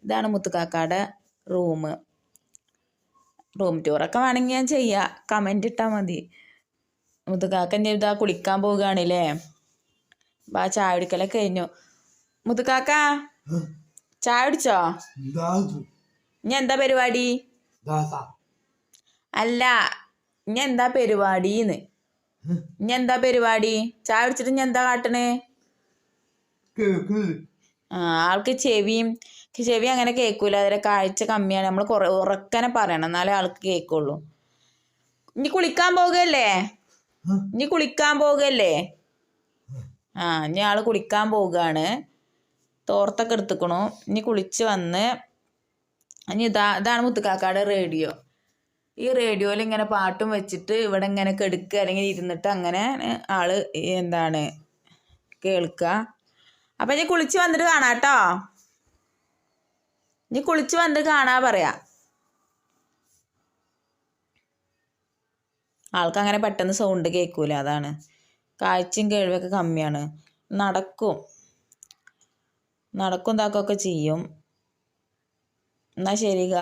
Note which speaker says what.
Speaker 1: ഇതാണ് മുത്തുക്കാക്കാടെ room. Room ടൂറൊക്കെ വേണമെങ്കിൽ ഞാൻ ചെയ്യാം, കമൻ്റ് ഇട്ടാൽ മതി. മുത്തുക്കാക്ക എൻ്റെ ഇതാ കുളിക്കാൻ പോവുകയാണല്ലേ. ബാ ചായ കുടിക്കലൊക്കെ കഴിഞ്ഞു. മുത്തുക്കാക്ക ചായ കുടിച്ചോ? ഇനി എന്താ പരിപാടി? അല്ല, ഇനി എന്താ പരിപാടിന്ന്? ഇനി എന്താ പരിപാടി? ചായ കുടിച്ചിട്ട് ഇനി എന്താ കാട്ടണേ? ആൾക്ക് ചെവി അങ്ങനെ കേൾക്കൂല, അതിലെ കാഴ്ച കമ്മിയാണ്. നമ്മൾ കുറെ ഉറക്കനെ പറയണം, എന്നാലേ ആൾക്ക് കേൾക്കുള്ളൂ. ഇനി കുളിക്കാൻ പോകുകയല്ലേ? ഇനി ആള് കുളിക്കാൻ പോവുകയാണ്. തോർത്തൊക്കെ എടുത്തുക്കണു. ഇനി കുളിച്ച് വന്ന് ഇനി ഇതാണ് മുത്തുക്കാക്കാടെ റേഡിയോ. ഈ റേഡിയോയിൽ ഇങ്ങനെ പാട്ടും വെച്ചിട്ട് ഇവിടെ ഇങ്ങനെ കെടുക്കുക അല്ലെങ്കിൽ ഇരുന്നിട്ട് അങ്ങനെ ആള് കേൾക്കുക. അപ്പം ഇനി കുളിച്ച് വന്നിട്ട് കാണാം കേട്ടോ. ഇനി കുളിച്ച് വന്നിട്ട് കാണാൻ പറയാം. ആൾക്കങ്ങനെ പെട്ടെന്ന് സൗണ്ട് കേൾക്കൂല, അതാണ്. കാഴ്ചയും കേൾവിയൊക്കെ കമ്മിയാണ്. നടക്കും ഇതാക്കൊക്കെ ചെയ്യും. എന്നാൽ ശരി.